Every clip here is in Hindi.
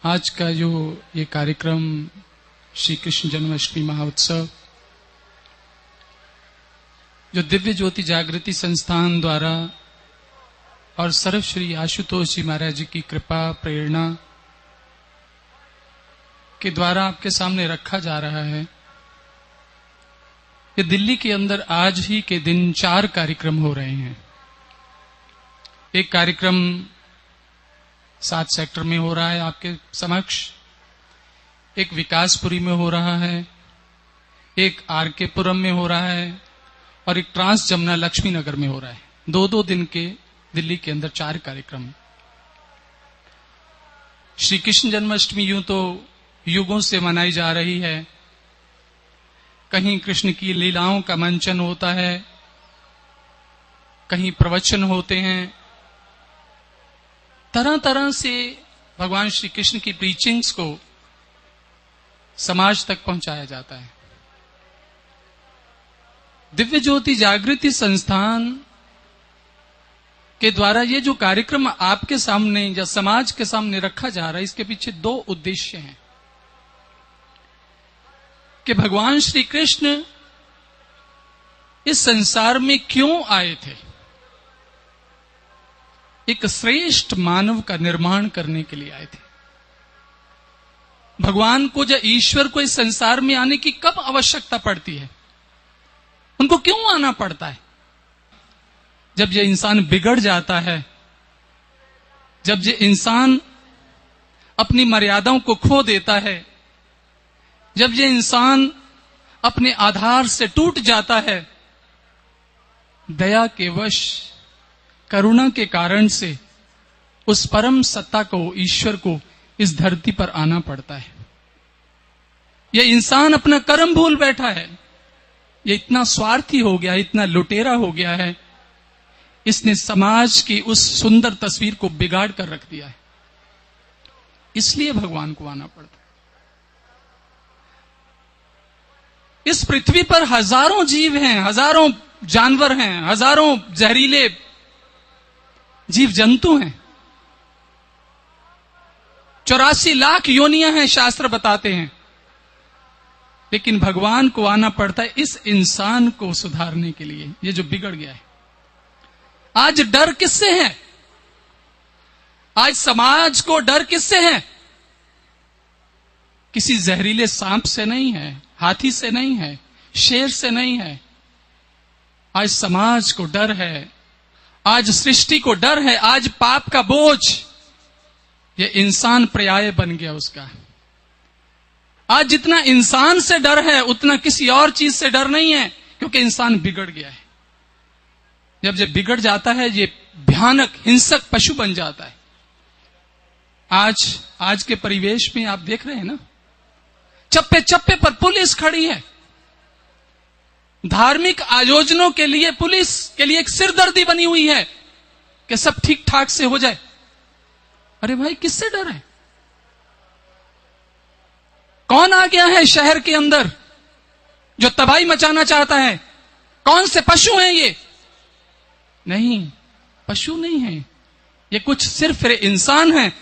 आज का जो ये कार्यक्रम श्री कृष्ण जन्माष्टमी महोत्सव जो दिव्य ज्योति जागृति संस्थान द्वारा और सर्वश्री आशुतोष जी महाराज जी की कृपा प्रेरणा के द्वारा आपके सामने रखा जा रहा है। ये दिल्ली के अंदर आज ही के दिन 4 कार्यक्रम हो रहे हैं। एक कार्यक्रम 7 सेक्टर में हो रहा है आपके समक्ष, एक विकासपुरी में हो रहा है, एक आरके पुरम में हो रहा है और एक ट्रांस जमुना लक्ष्मी नगर में हो रहा है। 2-2 दिन के दिल्ली के अंदर 4 कार्यक्रम। श्री कृष्ण जन्माष्टमी यूं तो युगों से मनाई जा रही है। कहीं कृष्ण की लीलाओं का मंचन होता है, कहीं प्रवचन होते हैं, तरह तरह से भगवान श्री कृष्ण की प्रीचिंग्स को समाज तक पहुंचाया जाता है। दिव्य ज्योति जागृति संस्थान के द्वारा ये जो कार्यक्रम आपके सामने या समाज के सामने रखा जा रहा है, इसके पीछे 2 उद्देश्य हैं कि भगवान श्री कृष्ण इस संसार में क्यों आए थे। एक श्रेष्ठ मानव का निर्माण करने के लिए आए थे। भगवान को या ईश्वर को इस संसार में आने की कब आवश्यकता पड़ती है, उनको क्यों आना पड़ता है? जब ये इंसान बिगड़ जाता है, जब ये इंसान अपनी मर्यादाओं को खो देता है, जब ये इंसान अपने आधार से टूट जाता है, दया के वश करुणा के कारण से उस परम सत्ता को, ईश्वर को इस धरती पर आना पड़ता है। यह इंसान अपना कर्म भूल बैठा है। यह इतना स्वार्थी हो गया, इतना लुटेरा हो गया है, इसने समाज की उस सुंदर तस्वीर को बिगाड़ कर रख दिया है। इसलिए भगवान को आना पड़ता है। इस पृथ्वी पर हजारों जीव हैं, हजारों जानवर हैं, हजारों जहरीले जीव जंतु हैं, 84 लाख योनियां हैं, शास्त्र बताते हैं। लेकिन भगवान को आना पड़ता है इस इंसान को सुधारने के लिए, ये जो बिगड़ गया है। आज डर किससे है? आज समाज को डर किससे है? किसी जहरीले सांप से नहीं है, हाथी से नहीं है, शेर से नहीं है। आज समाज को डर है, आज सृष्टि को डर है, आज पाप का बोझ ये इंसान पर्याय बन गया उसका। आज जितना इंसान से डर है उतना किसी और चीज से डर नहीं है, क्योंकि इंसान बिगड़ गया है। जब ये बिगड़ जाता है ये भयानक हिंसक पशु बन जाता है। आज के परिवेश में आप देख रहे हैं ना, चप्पे चप्पे पर पुलिस खड़ी है। धार्मिक आयोजनों के लिए पुलिस के लिए एक सिरदर्दी बनी हुई है कि सब ठीक ठाक से हो जाए। अरे भाई, किससे डर है? कौन आ गया है शहर के अंदर जो तबाही मचाना चाहता है? कौन से पशु हैं ये? नहीं, पशु नहीं है ये, कुछ सिर्फ इंसान हैं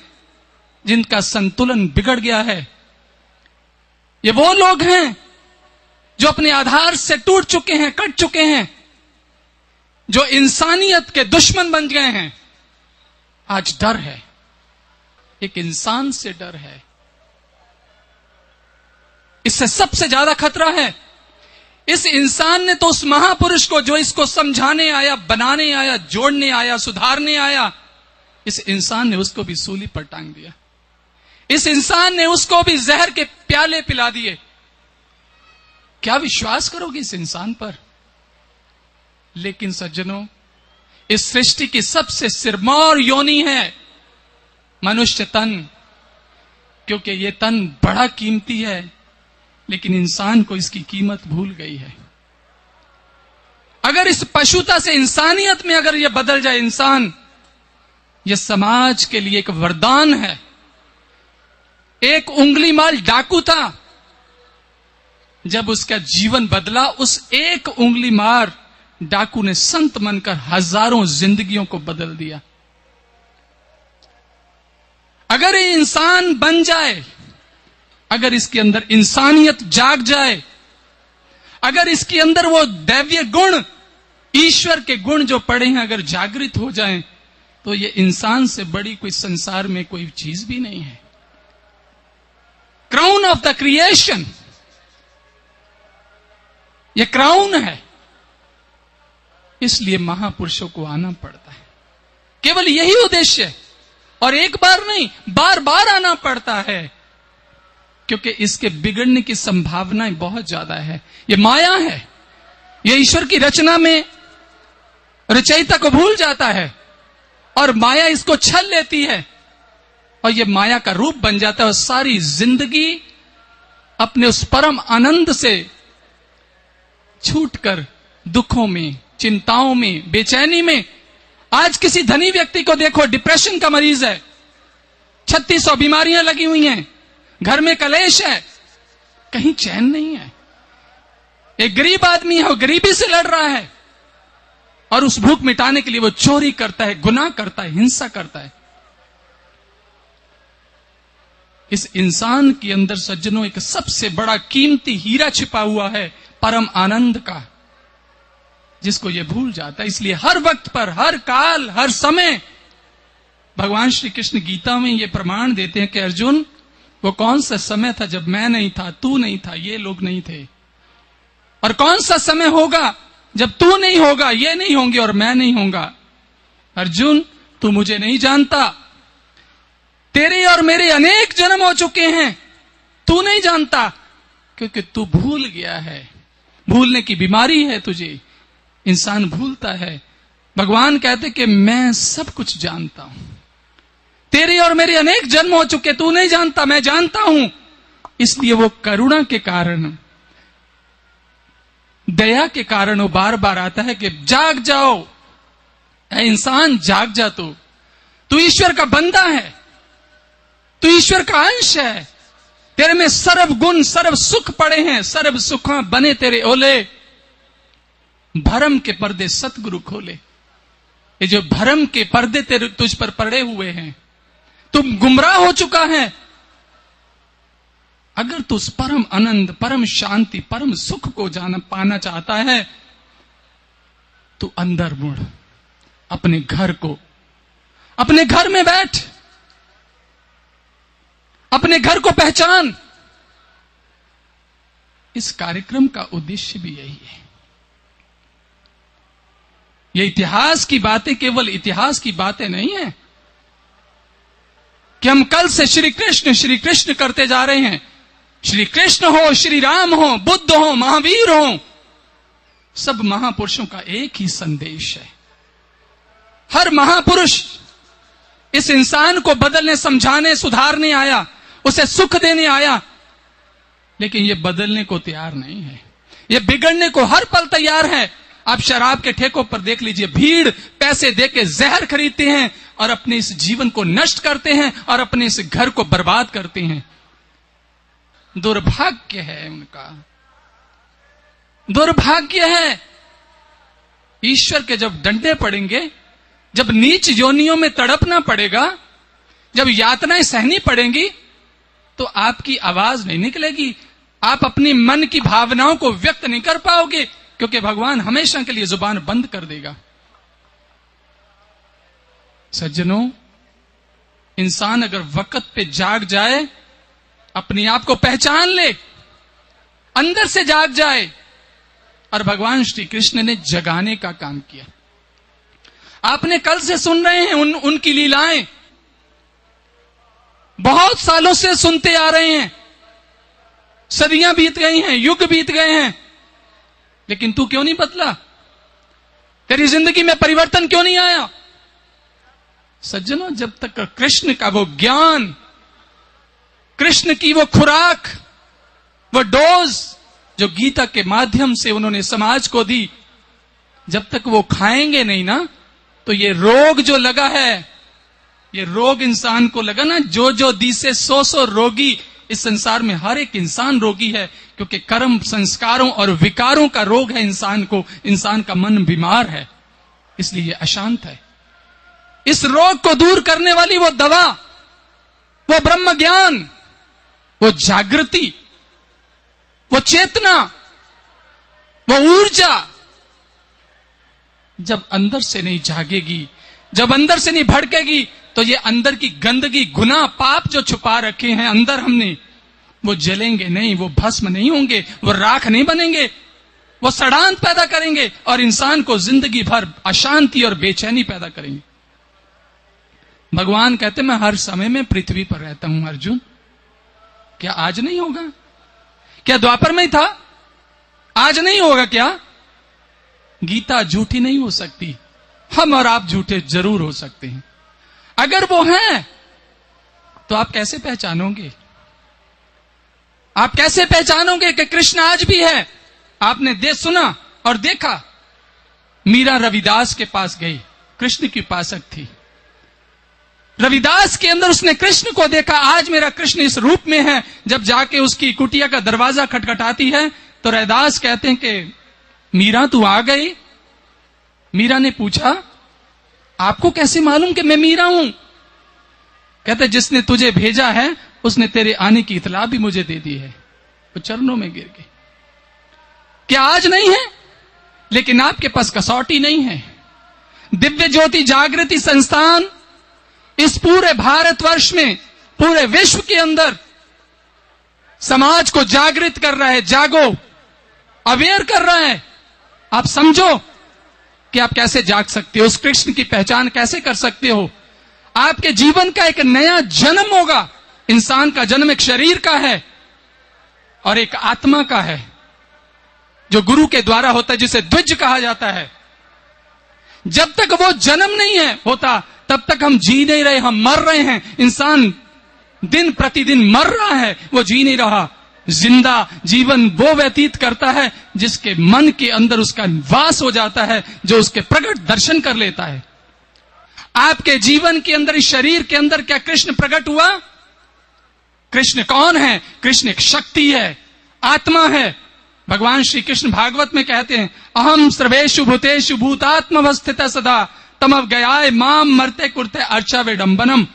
जिनका संतुलन बिगड़ गया है। ये वो लोग हैं जो अपने आधार से टूट चुके हैं, कट चुके हैं, जो इंसानियत के दुश्मन बन गए हैं। आज डर है, एक इंसान से डर है। इससे सबसे ज्यादा खतरा है इस इंसान ने तो उस महापुरुष को जो इसको समझाने आया, बनाने आया, जोड़ने आया, सुधारने आया, इस इंसान ने उसको भी सूली पर टांग दिया। इस इंसान ने उसको भी जहर के प्याले पिला दिए। क्या विश्वास करोगे इस इंसान पर? लेकिन सज्जनों, इस सृष्टि की सबसे सिरमौर योनि है मनुष्य तन, क्योंकि ये तन बड़ा कीमती है, लेकिन इंसान को इसकी कीमत भूल गई है। अगर इस पशुता से इंसानियत में अगर ये बदल जाए इंसान, ये समाज के लिए एक वरदान है। एक उंगली माल डाकू था, जब उसका जीवन बदला, उस एक उंगली मार डाकू ने संत बनकर हजारों जिंदगियों को बदल दिया। अगर ये इंसान बन जाए, अगर इसके अंदर इंसानियत जाग जाए, अगर इसके अंदर वो दैवीय गुण, ईश्वर के गुण जो पड़े हैं अगर जागृत हो जाएं, तो ये इंसान से बड़ी कोई संसार में कोई चीज भी नहीं है। क्राउन ऑफ द क्रिएशन, ये क्राउन है। इसलिए महापुरुषों को आना पड़ता है, केवल यही उद्देश्य है। और एक बार नहीं, बार बार आना पड़ता है, क्योंकि इसके बिगड़ने की संभावनाएं बहुत ज्यादा है। ये माया है, ये ईश्वर की रचना में रचयिता को भूल जाता है और माया इसको छल लेती है और ये माया का रूप बन जाता है और सारी जिंदगी अपने उस परम आनंद से छूटकर दुखों में, चिंताओं में, बेचैनी में। आज किसी धनी व्यक्ति को देखो, डिप्रेशन का मरीज है, 3600 बीमारियां लगी हुई हैं, घर में कलेश है, कहीं चैन नहीं है। एक गरीब आदमी है, वो गरीबी से लड़ रहा है और उस भूख मिटाने के लिए वो चोरी करता है, गुनाह करता है, हिंसा करता है। इस इंसान के अंदर सज्जनों एक सबसे बड़ा कीमती हीरा छिपा हुआ है, परम आनंद का, जिसको ये भूल जाता है। इसलिए हर वक्त पर, हर काल, हर समय भगवान श्री कृष्ण गीता में ये प्रमाण देते हैं कि अर्जुन, वो कौन सा समय था जब मैं नहीं था, तू नहीं था, ये लोग नहीं थे, और कौन सा समय होगा जब तू नहीं होगा, ये नहीं होंगे और मैं नहीं होगा। अर्जुन, तू मुझे नहीं जानता, तेरे और मेरे अनेक जन्म हो चुके हैं, तू नहीं जानता, क्योंकि तू भूल गया है। भूलने की बीमारी है तुझे, इंसान भूलता है। भगवान कहते कि मैं सब कुछ जानता हूं, तेरे और मेरे अनेक जन्म हो चुके, तू नहीं जानता, मैं जानता हूं। इसलिए वो करुणा के कारण, दया के कारण वो बार बार आता है कि जाग जाओ, ऐ इंसान जाग जा, तू ईश्वर का बंदा है, तू ईश्वर का अंश है, तेरे में सर्व गुण, सर्व सुख पड़े हैं, सर्व सुखा बने तेरे ओले, भरम के पर्दे सतगुरु खोले। ये जो भरम के पर्दे तेरे तुझ पर पड़े हुए हैं, तुम गुमराह हो चुका है। अगर तू उस परम आनंद, परम शांति, परम सुख को पाना चाहता है, तो अंदर मुड़, अपने घर को, अपने घर में बैठ, अपने घर को पहचान। इस कार्यक्रम का उद्देश्य भी यही है। ये इतिहास की बातें केवल इतिहास की बातें नहीं है कि हम कल से श्री कृष्ण करते जा रहे हैं। श्री कृष्ण हो, श्री राम हो, बुद्ध हो, महावीर हो, सब महापुरुषों का एक ही संदेश है। हर महापुरुष इस इंसान को बदलने, समझाने, सुधारने आया, उसे सुख देने आया, लेकिन ये बदलने को तैयार नहीं है। ये बिगड़ने को हर पल तैयार है। आप शराब के ठेकों पर देख लीजिए, भीड़ पैसे देके जहर खरीदते हैं और अपने इस जीवन को नष्ट करते हैं और अपने इस घर को बर्बाद करते हैं। दुर्भाग्य है उनका, दुर्भाग्य है। ईश्वर के जब डंडे पड़ेंगे, जब नीच योनियों में तड़पना पड़ेगा, जब यातनाएं सहनी पड़ेंगी, तो आपकी आवाज नहीं निकलेगी, आप अपनी मन की भावनाओं को व्यक्त नहीं कर पाओगे, क्योंकि भगवान हमेशा के लिए जुबान बंद कर देगा। सज्जनों, इंसान अगर वक्त पे जाग जाए, अपने आप को पहचान ले, अंदर से जाग जाए, और भगवान श्री कृष्ण ने जगाने का काम किया। आपने कल से सुन रहे हैं उनकी लीलाएं, बहुत सालों से सुनते आ रहे हैं, सदियां बीत गई हैं, युग बीत गए हैं, लेकिन तू क्यों नहीं बदला? तेरी जिंदगी में परिवर्तन क्यों नहीं आया? सज्जनों, जब तक कृष्ण का वो ज्ञान, कृष्ण की वो खुराक, वो डोज जो गीता के माध्यम से उन्होंने समाज को दी, जब तक वो खाएंगे नहीं ना, तो ये रोग जो लगा है, ये रोग इंसान को लगा ना, जो दिसे सो रोगी, इस संसार में हर एक इंसान रोगी है, क्योंकि कर्म, संस्कारों और विकारों का रोग है इंसान को। इंसान का मन बीमार है, इसलिए ये अशांत है। इस रोग को दूर करने वाली वो दवा वो ब्रह्म ज्ञान, वो जागृति, वो चेतना, वो ऊर्जा जब अंदर से नहीं जागेगी, जब अंदर से नहीं भड़केगी, तो ये अंदर की गंदगी, गुनाह, पाप जो छुपा रखे हैं अंदर हमने, वो जलेंगे नहीं, वो भस्म नहीं होंगे, वो राख नहीं बनेंगे, वो सड़ांत पैदा करेंगे और इंसान को जिंदगी भर अशांति और बेचैनी पैदा करेंगे। भगवान कहते मैं हर समय में पृथ्वी पर रहता हूं अर्जुन। क्या आज नहीं होगा? क्या द्वापर में ही था? आज नहीं होगा क्या? गीता झूठी नहीं हो सकती, हम और आप झूठे जरूर हो सकते हैं। अगर वो हैं तो आप कैसे पहचानोगे? आप कैसे पहचानोगे कि कृष्ण आज भी है? आपने सुना और देखा। मीरा रविदास के पास गई, कृष्ण की उपासक थी। रविदास के अंदर उसने कृष्ण को देखा, आज मेरा कृष्ण इस रूप में है। जब जाके उसकी कुटिया का दरवाजा खटखटाती है तो रविदास कहते हैं कि मीरा तू आ गई? मीरा ने पूछा आपको कैसे मालूम कि मैं मीरा हूं? कहते जिसने तुझे भेजा है उसने तेरे आने की इतला भी मुझे दे दी है। वो चरणों में गिर गई। क्या आज नहीं है? लेकिन आपके पास कसौटी नहीं है। दिव्य ज्योति जागृति संस्थान इस पूरे भारतवर्ष में, पूरे विश्व के अंदर समाज को जागृत कर रहा है। जागो, अवेयर कर रहा है। आप समझो कि आप कैसे जाग सकते हो, उस कृष्ण की पहचान कैसे कर सकते हो। आपके जीवन का एक नया जन्म होगा। इंसान का जन्म एक शरीर का है और एक आत्मा का है, जो गुरु के द्वारा होता है, जिसे द्विज कहा जाता है। जब तक वो जन्म नहीं है होता तब तक हम जी नहीं रहे, हम मर रहे हैं। इंसान दिन प्रतिदिन मर रहा है, वो जी नहीं रहा। जिंदा जीवन वो व्यतीत करता है जिसके मन के अंदर उसका वास हो जाता है, जो उसके प्रकट दर्शन कर लेता है। आपके जीवन के अंदर, इस शरीर के अंदर क्या कृष्ण प्रकट हुआ? कृष्ण कौन है? कृष्ण एक शक्ति है, आत्मा है। भगवान श्री कृष्ण भागवत में कहते हैं अहम सर्वेषु भूतेषु भूतात्मवस्थित सदा तमव गयाय माम मरते कुरते अर्चा विडंबनम।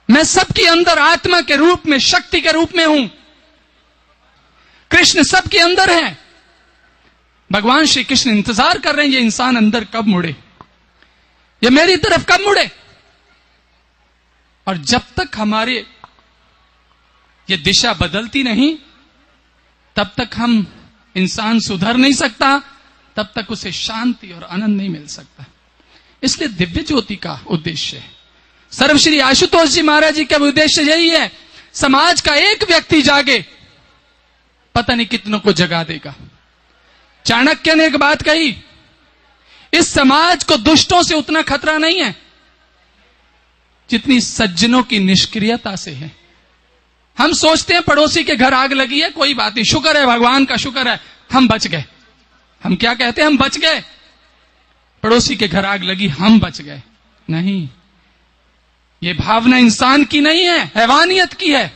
मैं सबके अंदर आत्मा के रूप में, शक्ति के रूप में हूं। कृष्ण सबके अंदर है। भगवान श्री कृष्ण इंतजार कर रहे हैं ये इंसान अंदर कब मुड़े, ये मेरी तरफ कब मुड़े। और जब तक हमारे ये दिशा बदलती नहीं तब तक हम, इंसान सुधर नहीं सकता, तब तक उसे शांति और आनंद नहीं मिल सकता। इसलिए दिव्य ज्योति का उद्देश्य है, सर्वश्री आशुतोष जी महाराज जी का उद्देश्य यही है, समाज का एक व्यक्ति जागे, पता नहीं कितनों को जगा देगा। चाणक्य ने एक बात कही, इस समाज को दुष्टों से उतना खतरा नहीं है जितनी सज्जनों की निष्क्रियता से है। हम सोचते हैं पड़ोसी के घर आग लगी है, कोई बात नहीं, शुक्र है, भगवान का शुक्र है, हम बच गए। हम क्या कहते हैं? हम बच गए। पड़ोसी के घर आग लगी, हम बच गए। नहीं, ये भावना इंसान की नहीं है, हैवानियत की है।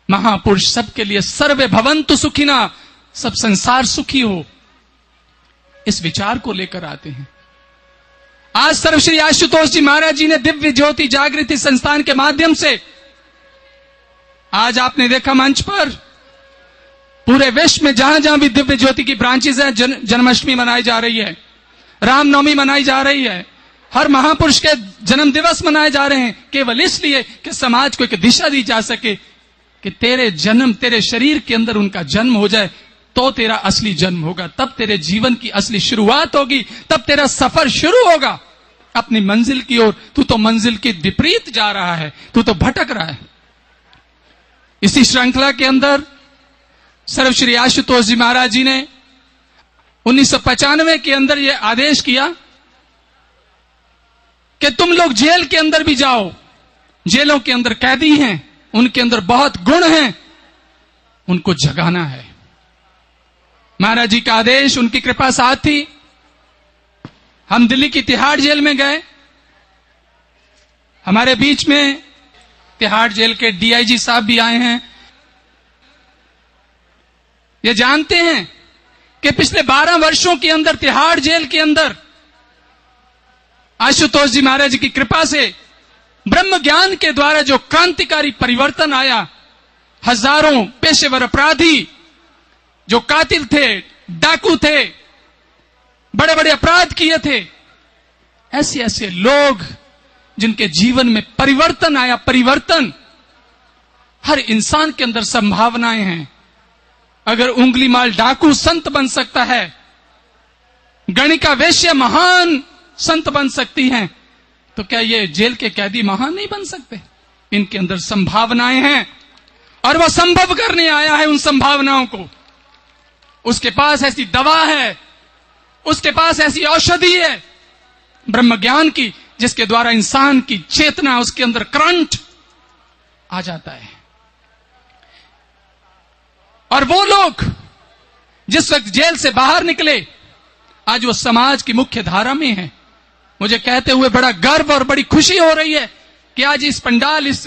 महापुरुष सबके लिए सर्वे भवन्तु सुखिना, सब संसार सुखी हो, इस विचार को लेकर आते हैं। आज सर्वश्री आशुतोष जी महाराज जी ने दिव्य ज्योति जागृति संस्थान के माध्यम से, आज आपने देखा मंच पर पूरे विश्व में जहां जहां भी दिव्य ज्योति की ब्रांचेस हैं, जन्माष्टमी मनाई जा रही है, रामनवमी मनाई जा रही है, हर महापुरुष के जन्म दिवस मनाए जा रहे हैं, केवल इसलिए कि समाज को एक दिशा दी जा सके कि तेरे जन्म, तेरे शरीर के अंदर उनका जन्म हो जाए तो तेरा असली जन्म होगा, तब तेरे जीवन की असली शुरुआत होगी, तब तेरा सफर शुरू होगा अपनी मंजिल की ओर। तू तो मंजिल के विपरीत जा रहा है, तू तो भटक रहा है। इसी श्रृंखला के अंदर सर्वश्री आशुतोष जी महाराज जी ने 1995 के अंदर यह आदेश किया कि तुम लोग जेल के अंदर भी जाओ। जेलों के अंदर कैदी हैं, उनके अंदर बहुत गुण हैं, उनको जगाना है। महाराज जी का आदेश, उनकी कृपा साथ थी। हम दिल्ली की तिहाड़ जेल में गए। हमारे बीच में तिहाड़ जेल के डीआईजी साहब भी आए हैं। ये जानते हैं कि पिछले 12 वर्षों के अंदर तिहाड़ जेल के अंदर आशुतोष जी महाराज की कृपा से ब्रह्म ज्ञान के द्वारा जो क्रांतिकारी परिवर्तन आया, हजारों पेशेवर अपराधी जो कातिल थे, डाकू थे, बड़े बड़े अपराध किए थे, ऐसे ऐसे लोग जिनके जीवन में परिवर्तन आया। परिवर्तन, हर इंसान के अंदर संभावनाएं हैं। अगर उंगली माल डाकू संत बन सकता है, गणिका वेश्या महान संत बन सकती हैं, तो क्या ये जेल के कैदी महान नहीं बन सकते? इनके अंदर संभावनाएं हैं और वह संभव करने आया है उन संभावनाओं को। उसके पास ऐसी दवा है, उसके पास ऐसी औषधि है ब्रह्म ज्ञान की, जिसके द्वारा इंसान की चेतना, उसके अंदर करंट आ जाता है। और वो लोग जिस वक्त जेल से बाहर निकले, आज वो समाज की मुख्य धारा में है। मुझे कहते हुए बड़ा गर्व और बड़ी खुशी हो रही है कि आज इस पंडाल, इस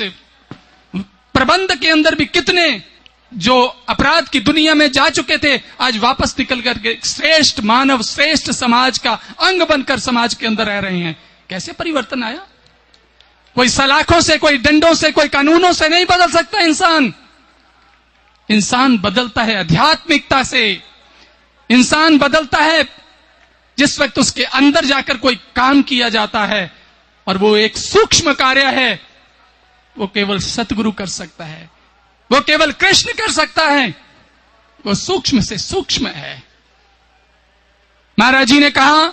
प्रबंध के अंदर भी कितने जो अपराध की दुनिया में जा चुके थे, आज वापस निकल करके श्रेष्ठ मानव, श्रेष्ठ समाज का अंग बनकर समाज के अंदर रह रहे हैं। कैसे परिवर्तन आया? कोई सलाखों से, कोई डंडों से, कोई कानूनों से नहीं बदल सकता इंसान। इंसान बदलता है आध्यात्मिकता से। इंसान बदलता है जिस वक्त उसके अंदर जाकर कोई काम किया जाता है, और वो एक सूक्ष्म कार्य है। वो केवल सतगुरु कर सकता है, वो केवल कृष्ण कर सकता है। वो सूक्ष्म से सूक्ष्म है। महाराज जी ने कहा,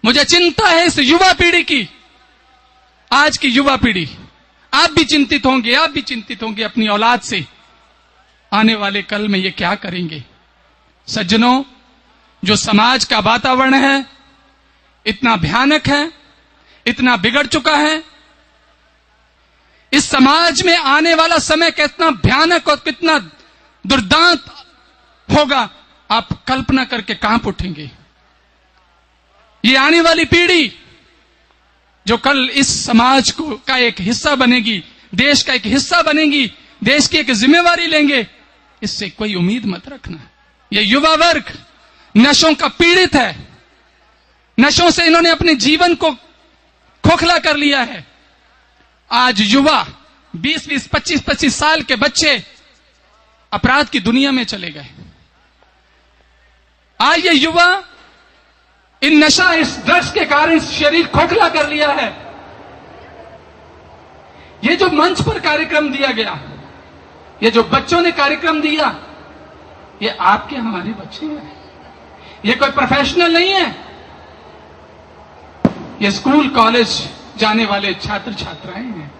मुझे चिंता है इस युवा पीढ़ी की। आज की युवा पीढ़ी, आप भी चिंतित होंगे, आप भी चिंतित होंगे अपनी औलाद से। आने वाले कल में ये क्या करेंगे? सज्जनों, जो समाज का वातावरण है इतना भयानक है, इतना बिगड़ चुका है। इस समाज में आने वाला समय कितना भयानक और कितना दुर्दांत होगा, आप कल्पना करके कांप उठेंगे। ये आने वाली पीढ़ी जो कल इस समाज को का एक हिस्सा बनेगी, देश का एक हिस्सा बनेगी, देश की एक जिम्मेवारी लेंगे, इससे कोई उम्मीद मत रखना। ये युवा वर्ग नशों का पीड़ित है। नशों से इन्होंने अपने जीवन को खोखला कर लिया है। आज युवा 20-20, 25-25 साल के बच्चे अपराध की दुनिया में चले गए। आज ये युवा इन नशा, इस ड्रग्स के कारण इस शरीर खोखला कर लिया है। ये जो मंच पर कार्यक्रम दिया गया, ये जो बच्चों ने कार्यक्रम दिया, ये आपके हमारे बच्चे हैं। ये कोई प्रोफेशनल नहीं है। ये स्कूल कॉलेज जाने वाले छात्र छात्राएं हैं।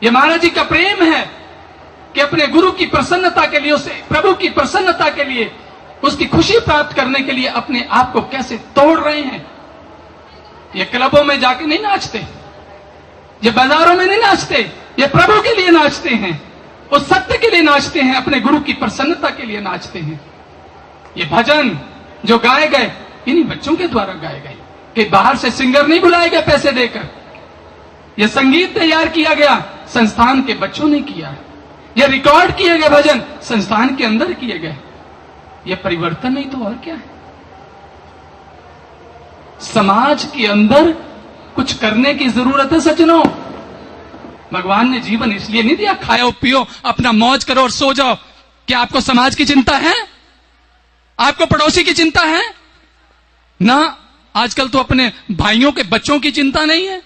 ये महाराज जी का प्रेम है कि अपने गुरु की प्रसन्नता के लिए, उसे प्रभु की प्रसन्नता के लिए, उसकी खुशी प्राप्त करने के लिए अपने आप को कैसे तोड़ रहे हैं। ये क्लबों में जाके नहीं नाचते, ये बाजारों में नहीं नाचते, ये प्रभु के लिए नाचते हैं, उस सत्य के लिए नाचते हैं, अपने गुरु की प्रसन्नता के लिए नाचते हैं। ये भजन जो गाए गए, इन्हीं बच्चों के द्वारा गाए गए, कि बाहर से सिंगर नहीं बुलाए गए पैसे देकर। यह संगीत तैयार किया गया, संस्थान के बच्चों ने किया। यह रिकॉर्ड किए गए भजन संस्थान के अंदर किए गए। यह परिवर्तन नहीं तो और क्या है? समाज के अंदर कुछ करने की जरूरत है सज्जनों। भगवान ने जीवन इसलिए नहीं दिया खाओ पियो अपना मौज करो और सो जाओ। क्या आपको समाज की चिंता है? आपको पड़ोसी की चिंता है ना? आजकल तो अपने भाइयों के बच्चों की चिंता नहीं है।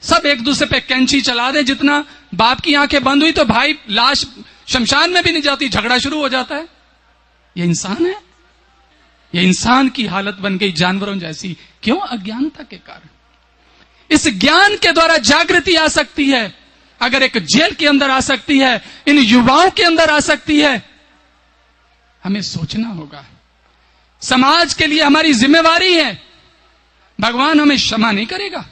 सब एक दूसरे पे कैंची चला दे। जितना बाप की आंखें बंद हुई तो भाई लाश शमशान में भी नहीं जाती, झगड़ा शुरू हो जाता है। ये इंसान है। ये इंसान की हालत बन गई जानवरों जैसी। क्यों? अज्ञानता के कारण। इस ज्ञान के द्वारा जागृति आ सकती है। अगर एक जेल के अंदर आ सकती है, इन युवाओं के अंदर आ सकती है, हमें सोचना होगा। समाज के लिए हमारी जिम्मेवारी है। भगवान हमें क्षमा नहीं करेगा।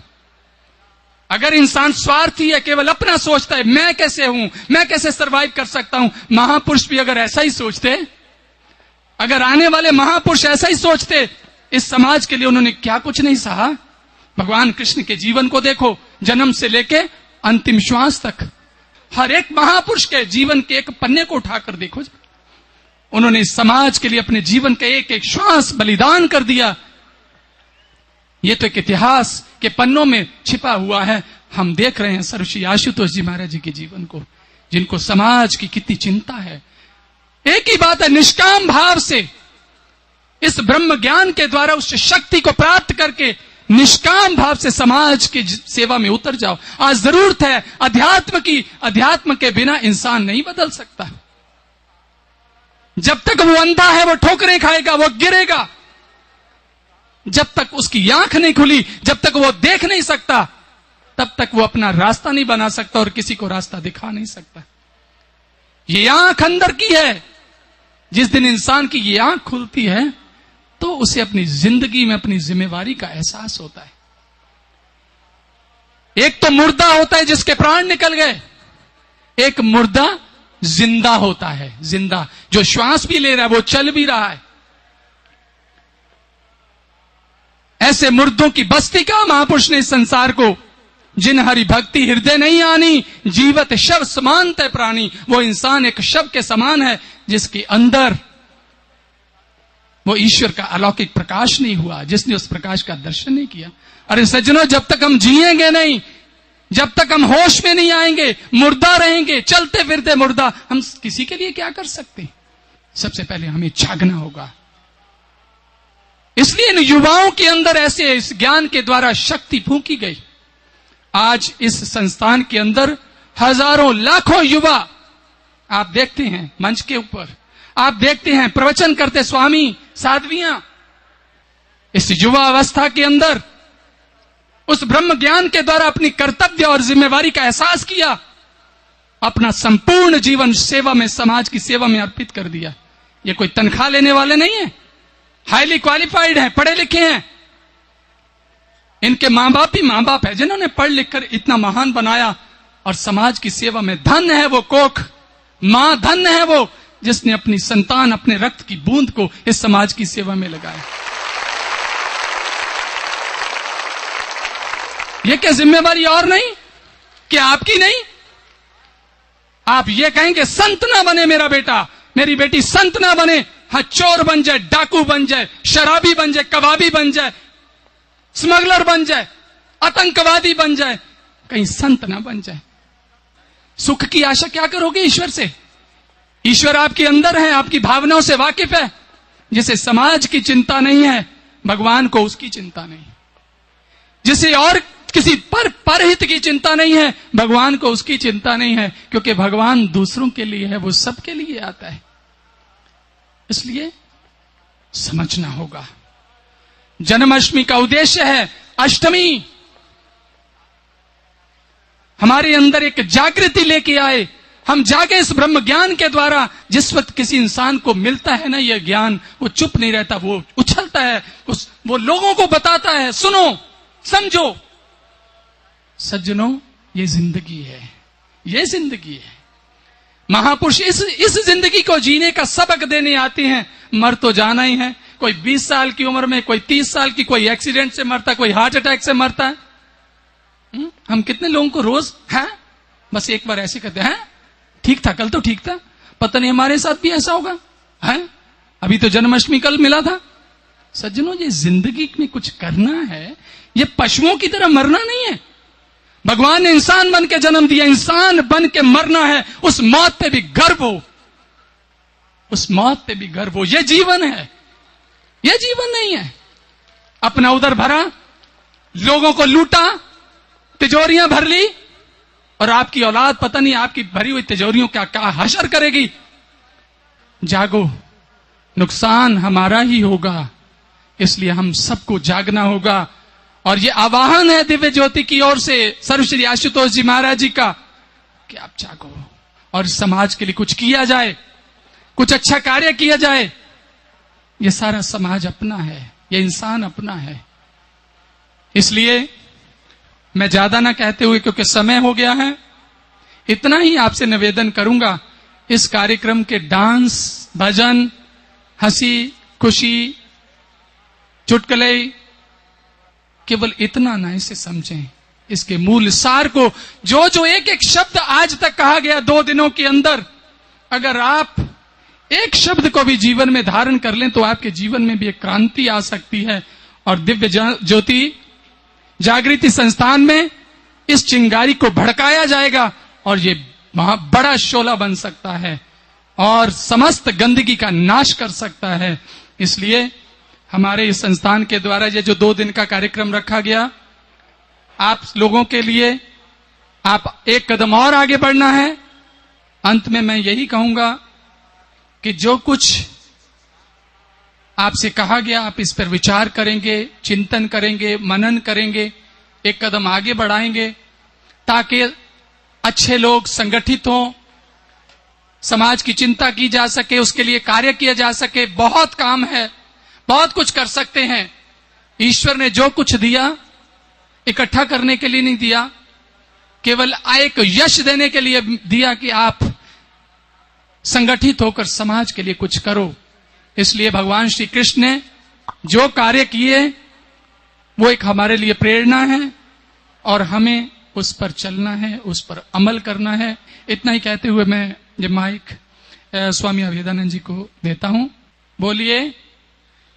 अगर इंसान स्वार्थी है, केवल अपना सोचता है, मैं कैसे हूं, मैं कैसे सरवाइव कर सकता हूं। महापुरुष भी अगर ऐसा ही सोचते, अगर आने वाले महापुरुष ऐसा ही सोचते, इस समाज के लिए उन्होंने क्या कुछ नहीं सहा। भगवान कृष्ण के जीवन को देखो, जन्म से लेके अंतिम श्वास तक हर एक महापुरुष के जीवन के एक पन्ने को उठाकर देखो। उन्होंने इस समाज के लिए अपने जीवन का एक एक श्वास बलिदान कर दिया। यह तो एक इतिहास के पन्नों में छिपा हुआ है। हम देख रहे हैं सर्वश्री आशुतोष जी महाराज जी के जीवन को, जिनको समाज की कितनी चिंता है। एक ही बात है, निष्काम भाव से इस ब्रह्म ज्ञान के द्वारा उस शक्ति को प्राप्त करके निष्काम भाव से समाज की सेवा में उतर जाओ। आज जरूरत है अध्यात्म की। अध्यात्म के बिना इंसान नहीं बदल सकता। जब तक वो अंधा है वो ठोकरें खाएगा, वो गिरेगा। जब तक उसकी आंख नहीं खुली, जब तक वो देख नहीं सकता, तब तक वो अपना रास्ता नहीं बना सकता और किसी को रास्ता दिखा नहीं सकता। ये आंख अंदर की है। जिस दिन इंसान की ये आंख खुलती है तो उसे अपनी जिंदगी में अपनी जिम्मेवारी का एहसास होता है। एक तो मुर्दा होता है जिसके प्राण निकल गए, एक मुर्दा जिंदा होता है, जिंदा जो श्वास भी ले रहा है, वो चल भी रहा है। ऐसे मुर्दों की बस्ती का महापुरुष ने इस संसार को, जिन हरि भक्ति हृदय नहीं आनी, जीवत शव समान तय प्राणी। वो इंसान एक शव के समान है जिसके अंदर वो ईश्वर का अलौकिक प्रकाश नहीं हुआ, जिसने उस प्रकाश का दर्शन नहीं किया। अरे सज्जनों, जब तक हम जिएंगे नहीं, जब तक हम होश में नहीं आएंगे, मुर्दा रहेंगे, चलते फिरते मुर्दा, हम किसी के लिए क्या कर सकते? सबसे पहले हमें जागना होगा। इसलिए इन युवाओं के अंदर ऐसे इस ज्ञान के द्वारा शक्ति फूंकी गई। आज इस संस्थान के अंदर हजारों लाखों युवा आप देखते हैं मंच के ऊपर, आप देखते हैं प्रवचन करते स्वामी साध्वियां। इस युवा अवस्था के अंदर उस ब्रह्म ज्ञान के द्वारा अपनी कर्तव्य और जिम्मेवारी का एहसास किया, अपना संपूर्ण जीवन सेवा में, समाज की सेवा में अर्पित कर दिया। ये कोई तनख्वाह लेने वाले नहीं है, हाईली क्वालिफाइड हैं, पढ़े लिखे हैं। इनके मां बाप भी मां बाप है जिन्होंने पढ़ लिख कर इतना महान बनाया, और समाज की सेवा में धन्य है वो कोख मां, धन्य है वो जिसने अपनी संतान, अपने रक्त की बूंद को इस समाज की सेवा में लगाया। ये क्या जिम्मेवारी और नहीं? क्या आपकी नहीं? आप ये कहेंगे संत ना बने मेरा बेटा, मेरी बेटी संत ना बने, हाँ चोर बन जाए, डाकू बन जाए, शराबी बन जाए, कबाबी बन जाए, स्मगलर बन जाए, आतंकवादी बन जाए, कहीं संत ना बन जाए। सुख की आशा क्या करोगे ईश्वर से? ईश्वर आपके अंदर है, आपकी भावनाओं से वाकिफ है। जिसे समाज की चिंता नहीं है, भगवान को उसकी चिंता नहीं। जिसे और किसी परहित की चिंता नहीं है, भगवान को उसकी चिंता नहीं है, क्योंकि भगवान दूसरों के लिए है, वो सबके लिए आता है। इसलिए समझना होगा। जन्माष्टमी का उद्देश्य है, अष्टमी हमारे अंदर एक जागृति लेके आए, हम जागे इस ब्रह्म ज्ञान के द्वारा। जिस वक्त किसी इंसान को मिलता है ना यह ज्ञान, वो चुप नहीं रहता, वो उछलता है, वो लोगों को बताता है, सुनो समझो। सज्जनों, ये जिंदगी है, ये जिंदगी है। महापुरुष इस जिंदगी को जीने का सबक देने आते हैं। मर तो जाना ही है। कोई 20 साल की उम्र में, कोई 30 साल की, कोई एक्सीडेंट से मरता, कोई हार्ट अटैक से मरता है। हम कितने लोगों को रोज हैं बस एक बार ऐसे कहते हैं, ठीक था, कल तो ठीक था, पता नहीं हमारे साथ भी ऐसा होगा, है अभी तो जन्माष्टमी कल मिला था। सज्जनों, ये जिंदगी में कुछ करना है, ये पशुओं की तरह मरना नहीं है। भगवान ने इंसान बन के जन्म दिया, इंसान बन के मरना है। उस मौत पे भी गर्व हो, उस मौत पे भी गर्व हो। ये जीवन है, ये जीवन नहीं है। अपना उधर भरा, लोगों को लूटा, तिजोरियां भर ली, और आपकी औलाद पता नहीं आपकी भरी हुई तिजोरियों का क्या हशर करेगी। जागो, नुकसान हमारा ही होगा। इसलिए हम सबको जागना होगा। और ये आवाहन है दिव्य ज्योति की ओर से सर्वश्री आशुतोष जी महाराज जी का, कि आप जागो और समाज के लिए कुछ किया जाए, कुछ अच्छा कार्य किया जाए। ये सारा समाज अपना है, ये इंसान अपना है। इसलिए मैं ज्यादा ना कहते हुए, क्योंकि समय हो गया है, इतना ही आपसे निवेदन करूंगा। इस कार्यक्रम के डांस, भजन, हंसी खुशी, चुटकुले, केवल इतना ना इसे समझें, इसके मूल सार को, जो जो एक एक शब्द आज तक कहा गया 2 दिनों के अंदर, अगर आप एक शब्द को भी जीवन में धारण कर लें तो आपके जीवन में भी एक क्रांति आ सकती है। और दिव्य ज्योति जागृति संस्थान में इस चिंगारी को भड़काया जाएगा और ये वहां बड़ा शोला बन सकता है और समस्त गंदगी का नाश कर सकता है। इसलिए हमारे इस संस्थान के द्वारा ये जो 2 दिन का कार्यक्रम रखा गया, आप लोगों के लिए आप एक कदम और आगे बढ़ना है। अंत में मैं यही कहूंगा कि जो कुछ आपसे कहा गया आप इस पर विचार करेंगे, चिंतन करेंगे, मनन करेंगे, एक कदम आगे बढ़ाएंगे ताकि अच्छे लोग संगठित हों, समाज की चिंता की जा सके, उसके लिए कार्य किया जा सके। बहुत काम है, बहुत कुछ कर सकते हैं। ईश्वर ने जो कुछ दिया इकट्ठा करने के लिए नहीं दिया, केवल एक यश देने के लिए दिया कि आप संगठित होकर समाज के लिए कुछ करो। इसलिए भगवान श्री कृष्ण ने जो कार्य किए वो एक हमारे लिए प्रेरणा है और हमें उस पर चलना है, उस पर अमल करना है। इतना ही कहते हुए मैं ये माइक स्वामी अभेदानंद जी को देता हूं। बोलिए